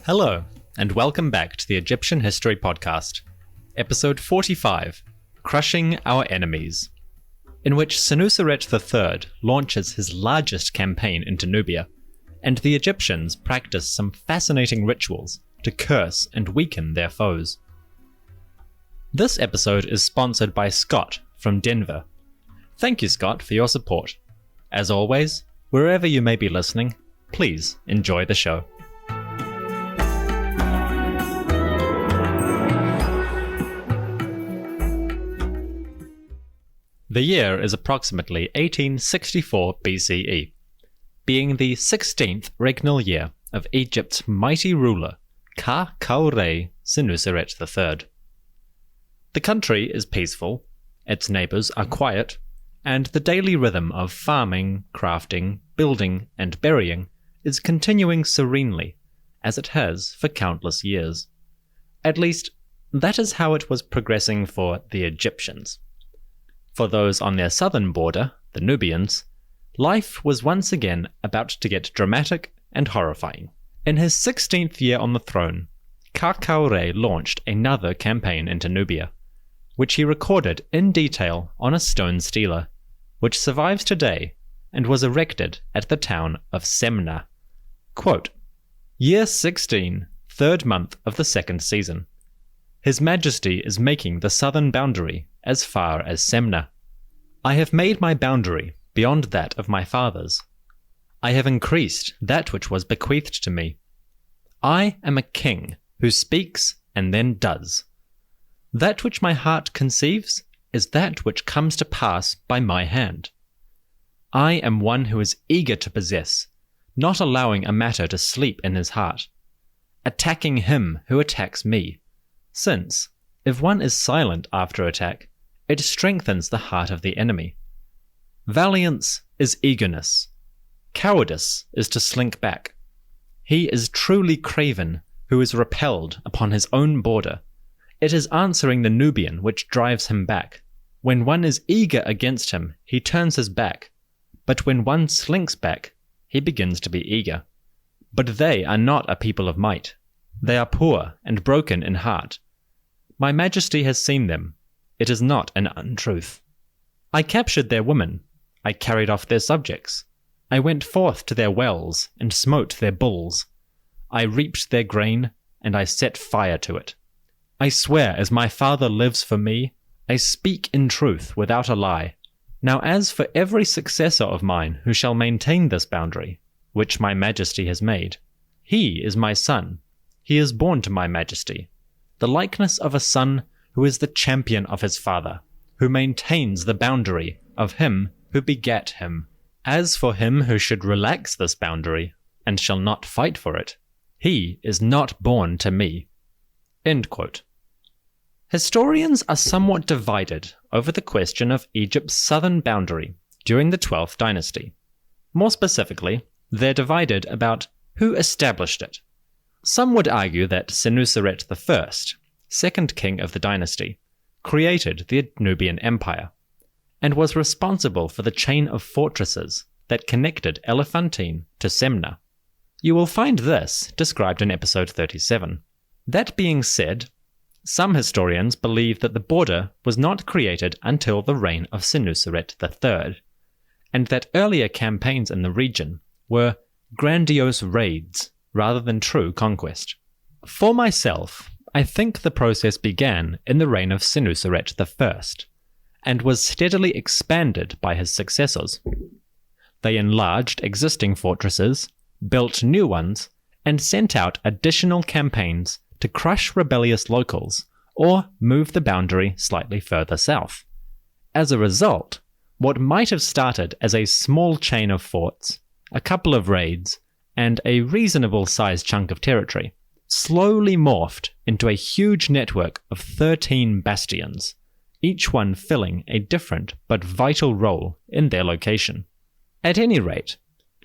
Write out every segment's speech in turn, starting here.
Hello, and welcome back to the Egyptian History Podcast, episode 45, Crushing Our Enemies, in which Senuseret III launches his largest campaign into Nubia, and the Egyptians practice some fascinating rituals to curse and weaken their foes. This episode is sponsored by Scott from Denver. Thank you, Scott, for your support. As always, wherever you may be listening, please enjoy the show. The year is approximately 1864 BCE, being the 16th regnal year of Egypt's mighty ruler, Kha-kau-re Senuseret III. The country is peaceful, its neighbours are quiet, and the daily rhythm of farming, crafting, building, and burying is continuing serenely, as it has for countless years. At least, that is how it was progressing for the Egyptians. For those on their southern border, the Nubians, life was once again about to get dramatic and horrifying. In his 16th year on the throne, Kha-kau-re launched another campaign into Nubia, which he recorded in detail on a stone stela, which survives today and was erected at the town of Semna. Quote, Year 16, 3rd month of the 2nd season. His Majesty is making the southern boundary as far as Semna. I have made my boundary beyond that of my fathers. I have increased that which was bequeathed to me. I am a king who speaks and then does. That which my heart conceives is that which comes to pass by my hand. I am one who is eager to possess, not allowing a matter to sleep in his heart, attacking him who attacks me, since, if one is silent after attack, it strengthens the heart of the enemy. Valiance is eagerness. Cowardice is to slink back. He is truly craven who is repelled upon his own border. It is answering the Nubian which drives him back. When one is eager against him, he turns his back. But when one slinks back, he begins to be eager. But they are not a people of might. They are poor and broken in heart. My Majesty has seen them. It is not an untruth. I captured their women. I carried off their subjects. I went forth to their wells and smote their bulls. I reaped their grain, and I set fire to it. I swear as my father lives for me, I speak in truth without a lie. Now as for every successor of mine who shall maintain this boundary, which my Majesty has made, he is my son. He is born to my Majesty, the likeness of a son who is the champion of his father, who maintains the boundary of him who begat him. As for him who should relax this boundary, and shall not fight for it, he is not born to me. End quote. Historians are somewhat divided over the question of Egypt's southern boundary during the 12th dynasty. More specifically, they're divided about who established it. Some would argue that Senuseret I, second king of the dynasty, created the Nubian Empire, and was responsible for the chain of fortresses that connected Elephantine to Semna. You will find this described in episode 37. That being said, some historians believe that the border was not created until the reign of Senuseret III, and that earlier campaigns in the region were grandiose raids rather than true conquest. For myself, I think the process began in the reign of Senuseret I, and was steadily expanded by his successors. They enlarged existing fortresses, built new ones, and sent out additional campaigns to crush rebellious locals or move the boundary slightly further south. As a result, what might have started as a small chain of forts, a couple of raids, and a reasonable-sized chunk of territory, slowly morphed into a huge network of 13 bastions, each one filling a different but vital role in their location. At any rate,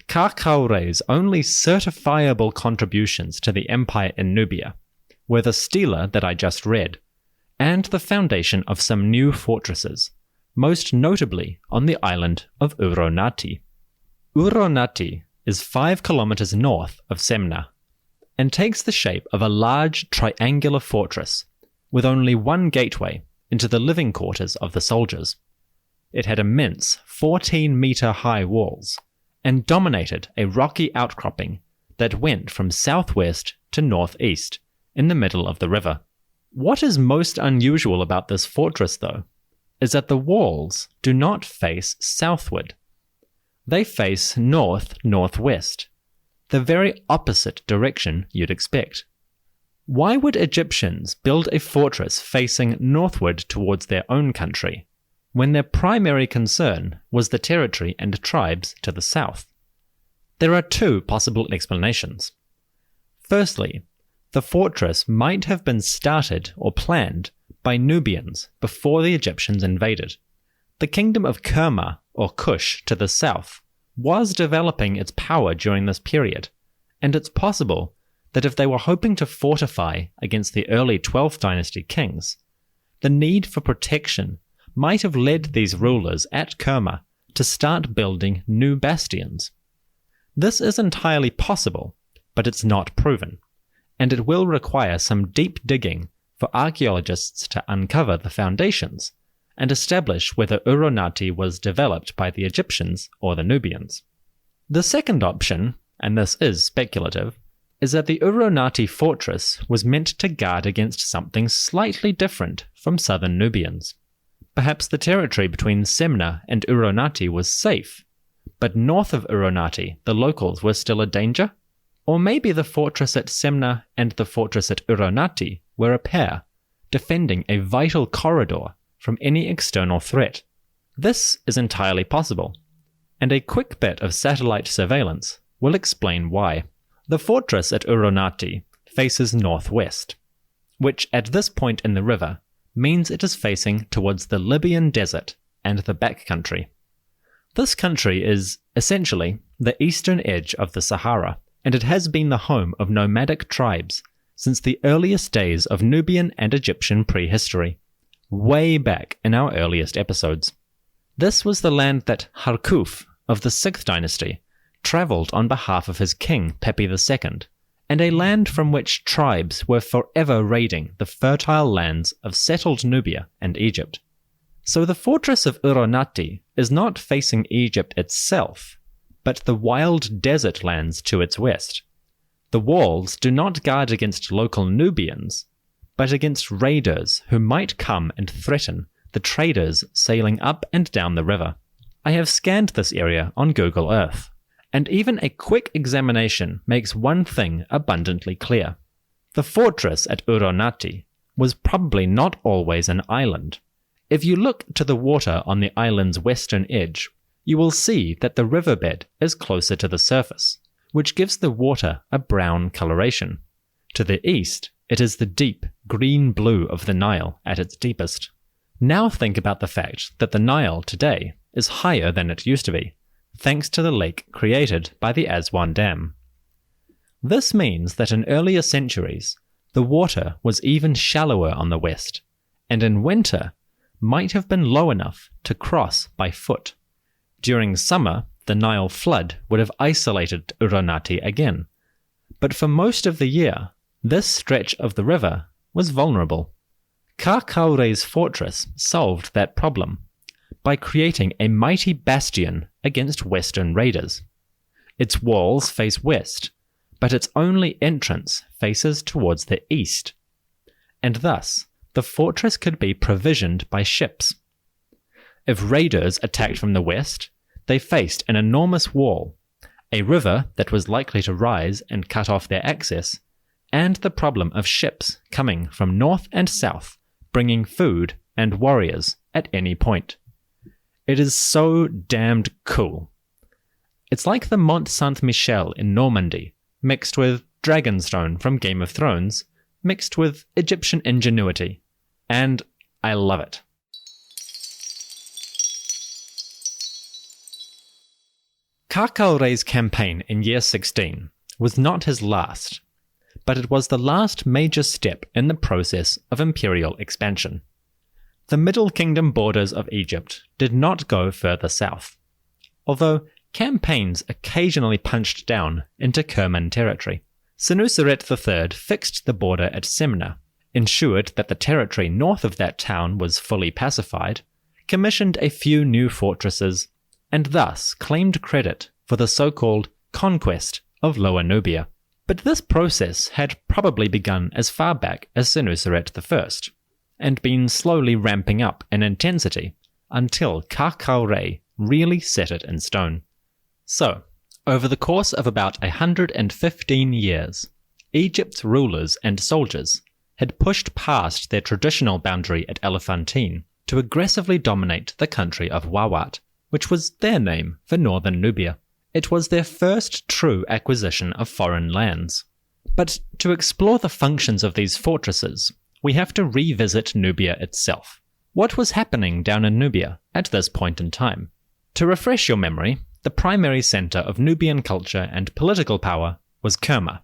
Kha-kau-re's only certifiable contributions to the empire in Nubia were the stela that I just read, and the foundation of some new fortresses, most notably on the island of Uronati. Uronati is 5 kilometers north of Semna, and takes the shape of a large triangular fortress with only one gateway into the living quarters of the soldiers. It had immense 14-meter-high walls and dominated a rocky outcropping that went from southwest to northeast in the middle of the river. What is most unusual about this fortress, though, is that the walls do not face southward. They face north-northwest, the very opposite direction you'd expect. Why would Egyptians build a fortress facing northward towards their own country, when their primary concern was the territory and tribes to the south? There are two possible explanations. Firstly, the fortress might have been started or planned by Nubians before the Egyptians invaded. The kingdom of Kerma, or Kush, to the south, was developing its power during this period, and it's possible that if they were hoping to fortify against the early 12th dynasty kings, the need for protection might have led these rulers at Kerma to start building new bastions. This is entirely possible, but it's not proven, and it will require some deep digging for archaeologists to uncover the foundations and establish whether Uro-Nati was developed by the Egyptians or the Nubians. The second option, and this is speculative, is that the Uro-Nati fortress was meant to guard against something slightly different from southern Nubians. Perhaps the territory between Semna and Uro-Nati was safe, but north of Uro-Nati the locals were still a danger? Or maybe the fortress at Semna and the fortress at Uro-Nati were a pair, defending a vital corridor from any external threat. This is entirely possible, and a quick bit of satellite surveillance will explain why. The fortress at Uro-Nati faces northwest, which at this point in the river means it is facing towards the Libyan desert and the backcountry. This country is, essentially, the eastern edge of the Sahara, and it has been the home of nomadic tribes since the earliest days of Nubian and Egyptian prehistory, way back in our earliest episodes. This was the land that Harkuf of the 6th dynasty travelled on behalf of his king Pepi II, and a land from which tribes were forever raiding the fertile lands of settled Nubia and Egypt. So the fortress of Uro-Nati is not facing Egypt itself, but the wild desert lands to its west. The walls do not guard against local Nubians, but against raiders who might come and threaten the traders sailing up and down the river. I have scanned this area on Google Earth, and even a quick examination makes one thing abundantly clear. The fortress at Uro-Nati was probably not always an island. If you look to the water on the island's western edge, you will see that the riverbed is closer to the surface, which gives the water a brown coloration. To the east, it is the deep green-blue of the Nile at its deepest. Now think about the fact that the Nile today is higher than it used to be, thanks to the lake created by the Aswan Dam. This means that in earlier centuries, the water was even shallower on the west, and in winter might have been low enough to cross by foot. During summer, the Nile flood would have isolated Uro-Nati again, but for most of the year, this stretch of the river was vulnerable. Kha-kau-re's fortress solved that problem by creating a mighty bastion against western raiders. Its walls face west, but its only entrance faces towards the east, and thus the fortress could be provisioned by ships. If raiders attacked from the west, they faced an enormous wall, a river that was likely to rise and cut off their access, and the problem of ships coming from north and south, bringing food and warriors at any point. It is so damned cool. It's like the Mont Saint-Michel in Normandy, mixed with Dragonstone from Game of Thrones, mixed with Egyptian ingenuity, and I love it. Kha-kau-re's campaign in year 16 was not his last, but it was the last major step in the process of imperial expansion. The Middle Kingdom borders of Egypt did not go further south, although campaigns occasionally punched down into Kerman territory. Senuseret III fixed the border at Semna, ensured that the territory north of that town was fully pacified, commissioned a few new fortresses, and thus claimed credit for the so-called conquest of Lower Nubia. But this process had probably begun as far back as Senuseret I, and been slowly ramping up in intensity until Kha-kau-re really set it in stone. So, over the course of about 115 years, Egypt's rulers and soldiers had pushed past their traditional boundary at Elephantine to aggressively dominate the country of Wawat, which was their name for northern Nubia. It was their first true acquisition of foreign lands. But to explore the functions of these fortresses, we have to revisit Nubia itself. What was happening down in Nubia at this point in time? To refresh your memory, the primary center of Nubian culture and political power was Kerma.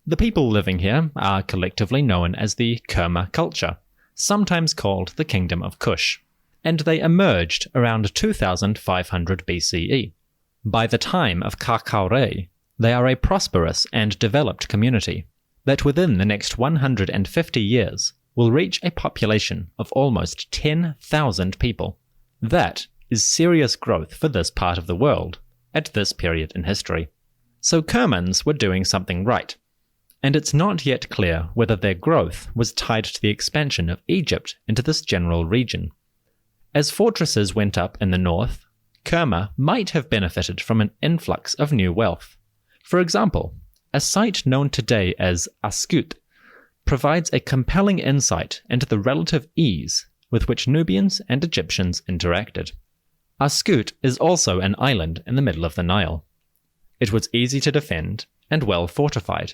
The people living here are collectively known as the Kerma culture, sometimes called the Kingdom of Kush, and they emerged around 2500 BCE. By the time of Kha-kau-re, they are a prosperous and developed community that within the next 150 years will reach a population of almost 10,000 people. That is serious growth for this part of the world at this period in history. So Kermans were doing something right, and it's not yet clear whether their growth was tied to the expansion of Egypt into this general region. As fortresses went up in the north, Kerma might have benefited from an influx of new wealth. For example, a site known today as Askut provides a compelling insight into the relative ease with which Nubians and Egyptians interacted. Askut is also an island in the middle of the Nile. It was easy to defend and well fortified,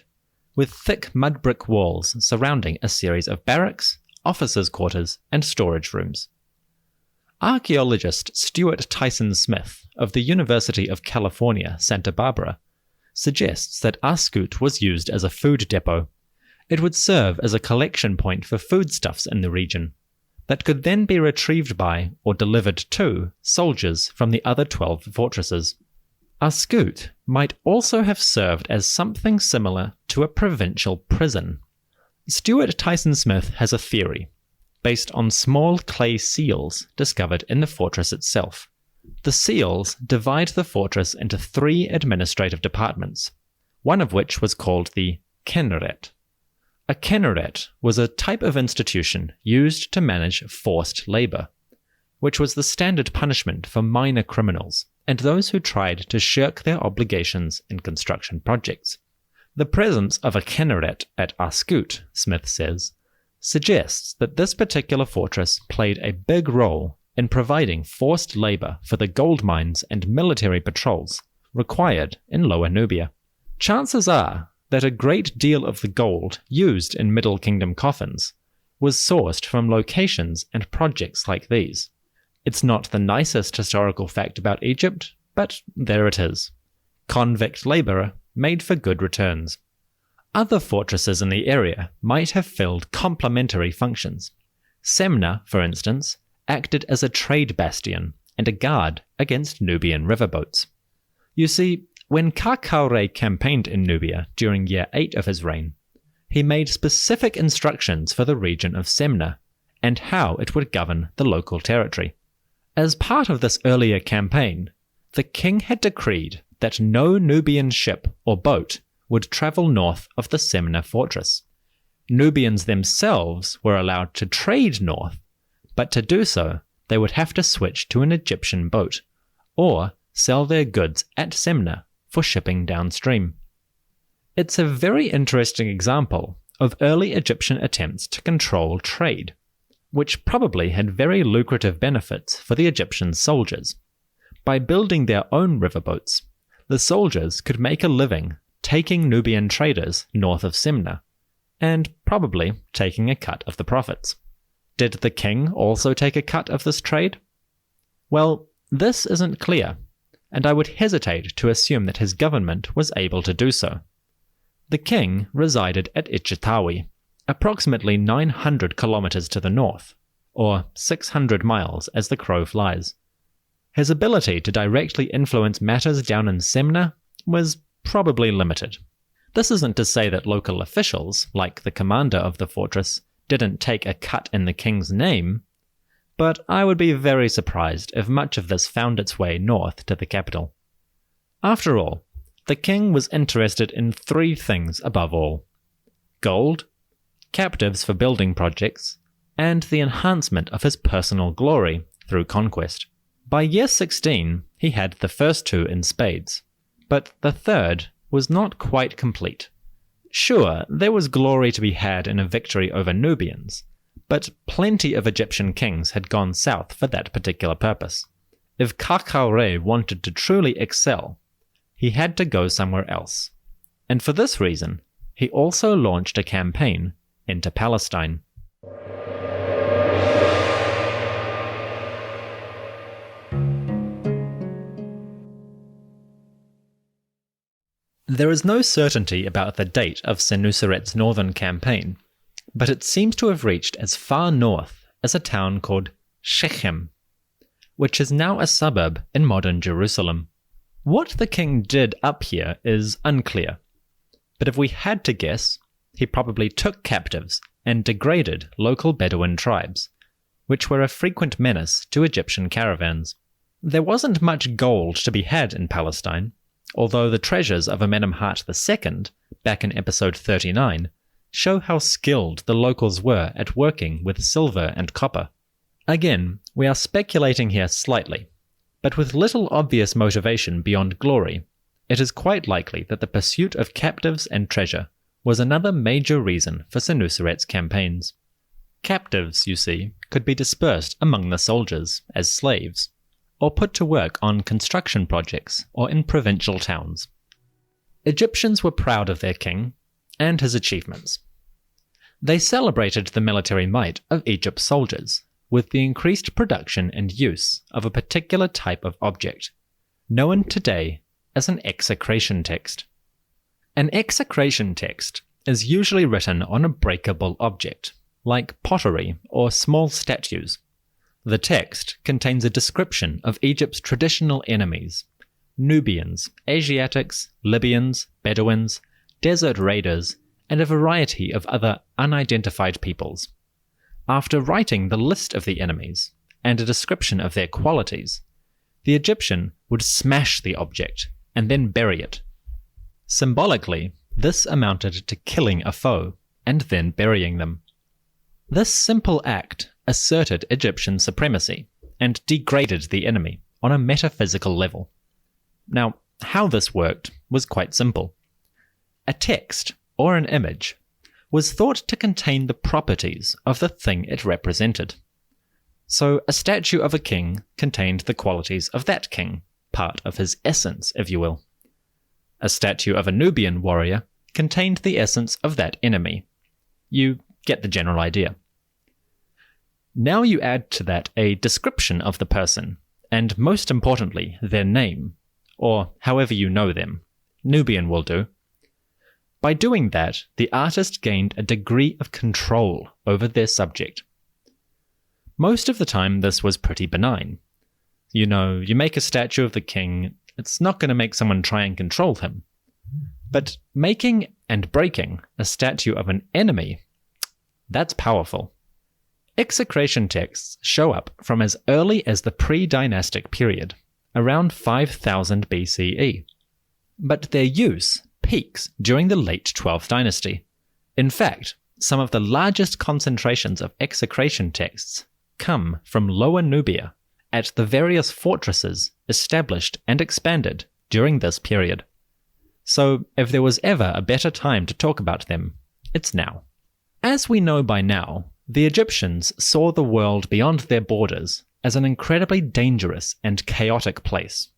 with thick mud brick walls surrounding a series of barracks, officers' quarters, and storage rooms. Archaeologist Stuart Tyson Smith of the University of California, Santa Barbara, suggests that Askut was used as a food depot. It would serve as a collection point for foodstuffs in the region that could then be retrieved by or delivered to soldiers from the other 12 fortresses. Askut might also have served as something similar to a provincial prison. Stuart Tyson Smith has a theory based on small clay seals discovered in the fortress itself. The seals divide the fortress into 3 administrative departments, one of which was called the Kenneret. A Kenneret was a type of institution used to manage forced labor, which was the standard punishment for minor criminals and those who tried to shirk their obligations in construction projects. The presence of a Kenneret at Askut, Smith says, suggests that this particular fortress played a big role in providing forced labor for the gold mines and military patrols required in Lower Nubia. Chances are that a great deal of the gold used in Middle Kingdom coffins was sourced from locations and projects like these. It's not the nicest historical fact about Egypt, but there it is. Convict labor made for good returns. Other fortresses in the area might have filled complementary functions. Semna, for instance, acted as a trade bastion and a guard against Nubian riverboats. You see, when Kha-kau-re campaigned in Nubia during year 8 of his reign, he made specific instructions for the region of Semna and how it would govern the local territory. As part of this earlier campaign, the king had decreed that no Nubian ship or boat would travel north of the Semna fortress. Nubians themselves were allowed to trade north, but to do so, they would have to switch to an Egyptian boat, or sell their goods at Semna for shipping downstream. It's a very interesting example of early Egyptian attempts to control trade, which probably had very lucrative benefits for the Egyptian soldiers. By building their own riverboats, the soldiers could make a living taking Nubian traders north of Semna, and probably taking a cut of the profits. Did the king also take a cut of this trade? Well, this isn't clear, and I would hesitate to assume that his government was able to do so. The king resided at Ichitawi, approximately 900 kilometers to the north, or 600 miles as the crow flies. His ability to directly influence matters down in Semna was probably limited, This isn't to say that local officials, like the commander of the fortress, didn't take a cut in the king's name, but I would be very surprised if much of this found its way north to the capital. After all, the king was interested in 3 things above all: gold, captives for building projects, and the enhancement of his personal glory through conquest. By year 16, he had the first 2 in spades, but the third was not quite complete. Sure, there was glory to be had in a victory over Nubians, but plenty of Egyptian kings had gone south for that particular purpose. If Kha-kau-re wanted to truly excel, he had to go somewhere else, and for this reason, he also launched a campaign into Palestine. There is no certainty about the date of Senuseret's northern campaign, but it seems to have reached as far north as a town called Shechem, which is now a suburb in modern Jerusalem. What the king did up here is unclear, but if we had to guess, he probably took captives and degraded local Bedouin tribes, which were a frequent menace to Egyptian caravans. There wasn't much gold to be had in Palestine, although the treasures of Amenemhat II, back in episode 39, show how skilled the locals were at working with silver and copper. Again, we are speculating here slightly, but with little obvious motivation beyond glory, it is quite likely that the pursuit of captives and treasure was another major reason for Senuseret's campaigns. Captives, you see, could be dispersed among the soldiers as slaves, or put to work on construction projects or in provincial towns. Egyptians were proud of their king and his achievements. They celebrated the military might of Egypt's soldiers with the increased production and use of a particular type of object, known today as an execration text. An execration text is usually written on a breakable object, like pottery or small statues. The text contains a description of Egypt's traditional enemies: Nubians, Asiatics, Libyans, Bedouins, desert raiders, and a variety of other unidentified peoples. After writing the list of the enemies and a description of their qualities, the Egyptian would smash the object and then bury it. Symbolically, this amounted to killing a foe and then burying them. This simple act asserted Egyptian supremacy and degraded the enemy on a metaphysical level. Now, how this worked was quite simple. A text, or an image, was thought to contain the properties of the thing it represented. So a statue of a king contained the qualities of that king, part of his essence, if you will. A statue of a Nubian warrior contained the essence of that enemy. You get the general idea. Now you add to that a description of the person, and most importantly, their name, or however you know them. Nubian will do. By doing that, the artist gained a degree of control over their subject. Most of the time this was pretty benign. You know, you make a statue of the king, it's not going to make someone try and control him. But making and breaking a statue of an enemy, that's powerful. Execration texts show up from as early as the pre-dynastic period, around 5000 BCE. But their use peaks during the late 12th dynasty. In fact, some of the largest concentrations of execration texts come from Lower Nubia, at the various fortresses established and expanded during this period. So, if there was ever a better time to talk about them, it's now. As we know by now, the Egyptians saw the world beyond their borders as an incredibly dangerous and chaotic place.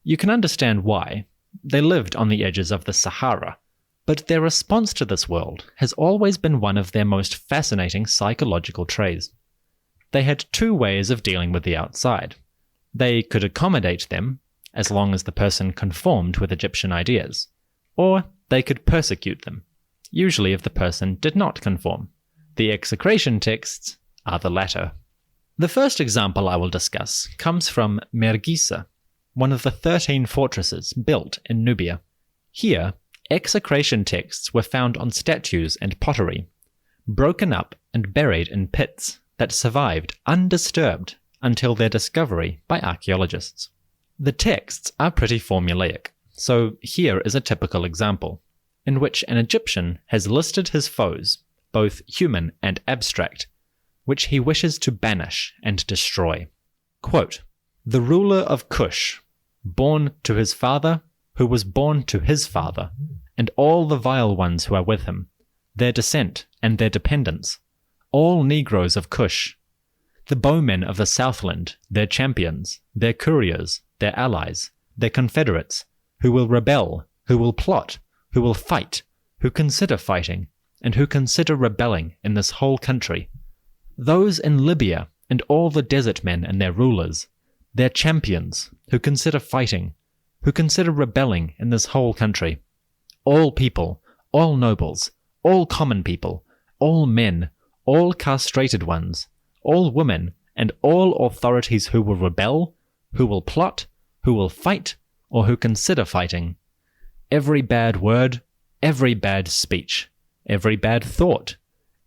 You can understand why. They lived on the edges of the Sahara, but their response to this world has always been one of their most fascinating psychological traits. They had 2 ways of dealing with the outside. They could accommodate them, as long as the person conformed with Egyptian ideas, or they could persecute them, usually if the person did not conform. The execration texts are the latter. The first example I will discuss comes from Mergisa, one of the 13 fortresses built in Nubia. Here, execration texts were found on statues and pottery, broken up and buried in pits that survived undisturbed until their discovery by archaeologists. The texts are pretty formulaic, so here is a typical example, in which an Egyptian has listed his foes, both human and abstract, which he wishes to banish and destroy. Quote, "The ruler of Cush, born to his father, who was born to his father, and all the vile ones who are with him, their descent and their dependents, all Negroes of Cush, the bowmen of the Southland, their champions, their couriers, their allies, their confederates, who will rebel, who will plot, who will fight, who consider fighting, and who consider rebelling in this whole country, those in Libya and all the desert men and their rulers, their champions, who consider fighting, who consider rebelling in this whole country, all people, all nobles, all common people, all men, all castrated ones, all women, and all authorities who will rebel, who will plot, who will fight, or who consider fighting. Every bad word, every bad speech, every bad thought,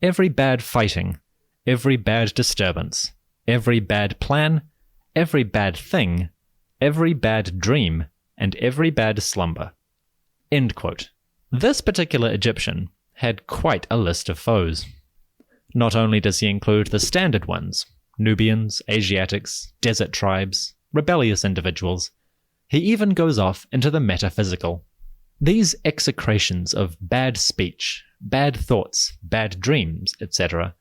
every bad fighting, every bad disturbance, every bad plan, every bad thing, every bad dream, and every bad slumber." End quote. This particular Egyptian had quite a list of foes. Not only does he include the standard ones, Nubians, Asiatics, desert tribes, rebellious individuals, he even goes off into the metaphysical. These execrations of bad speech, bad thoughts, bad dreams, etc.,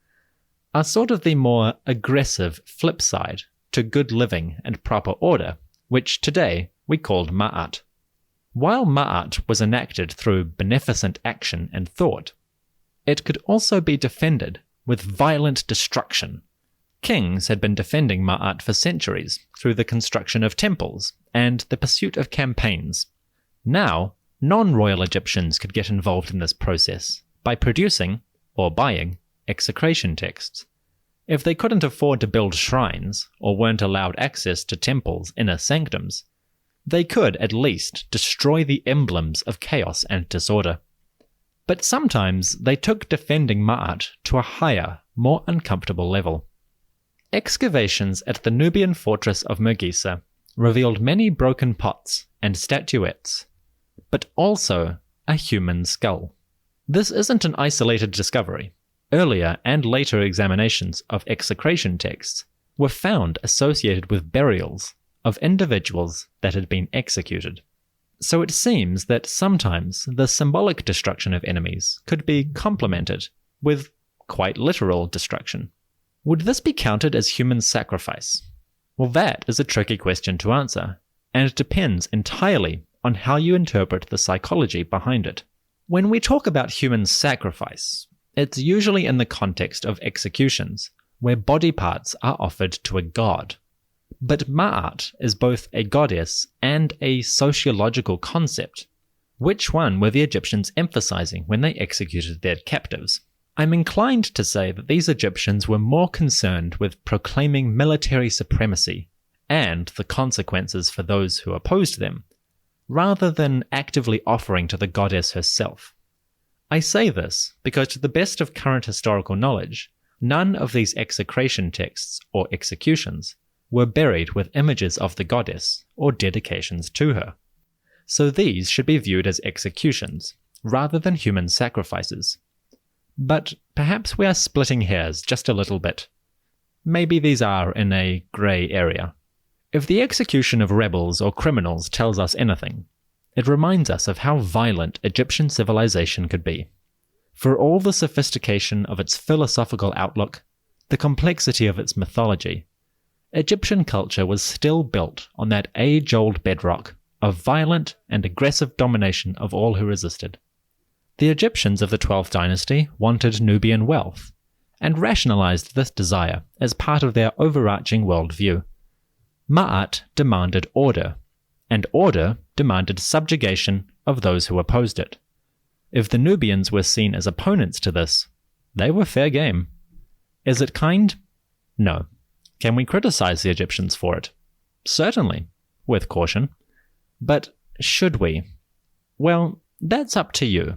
are sort of the more aggressive flip side to good living and proper order, which today we called ma'at. While ma'at was enacted through beneficent action and thought, it could also be defended with violent destruction. Kings had been defending ma'at for centuries through the construction of temples and the pursuit of campaigns. Now, non-royal Egyptians could get involved in this process by producing, or buying, execration texts. If they couldn't afford to build shrines, or weren't allowed access to temples' inner sanctums, they could at least destroy the emblems of chaos and disorder. But sometimes they took defending ma'at to a higher, more uncomfortable level. Excavations at the Nubian fortress of Mergisa revealed many broken pots and statuettes, but also a human skull. This isn't an isolated discovery. Earlier and later examinations of execration texts were found associated with burials of individuals that had been executed. So it seems that sometimes the symbolic destruction of enemies could be complemented with quite literal destruction. Would this be counted as human sacrifice? Well, that is a tricky question to answer, and it depends entirely on how you interpret the psychology behind it. When we talk about human sacrifice, it's usually in the context of executions, where body parts are offered to a god. But Ma'at is both a goddess and a sociological concept. Which one were the Egyptians emphasizing when they executed their captives? I'm inclined to say that these Egyptians were more concerned with proclaiming military supremacy and the consequences for those who opposed them, rather than actively offering to the goddess herself. I say this because, to the best of current historical knowledge, none of these execration texts or executions were buried with images of the goddess or dedications to her. So these should be viewed as executions, rather than human sacrifices. But perhaps we are splitting hairs just a little bit. Maybe these are in a grey area. If the execution of rebels or criminals tells us anything, it reminds us of how violent Egyptian civilization could be. For all the sophistication of its philosophical outlook, the complexity of its mythology, Egyptian culture was still built on that age-old bedrock of violent and aggressive domination of all who resisted. The Egyptians of the 12th dynasty wanted Nubian wealth, and rationalized this desire as part of their overarching worldview. Ma'at demanded order, and order demanded subjugation of those who opposed it. If the Nubians were seen as opponents to this, they were fair game. Is it kind? No. Can we criticize the Egyptians for it? Certainly, with caution. But should we? Well, that's up to you.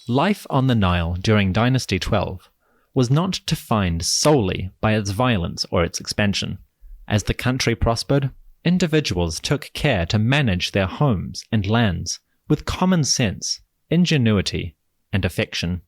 Life on the Nile during Dynasty 12 was not defined solely by its violence or its expansion. As the country prospered, individuals took care to manage their homes and lands with common sense, ingenuity, and affection.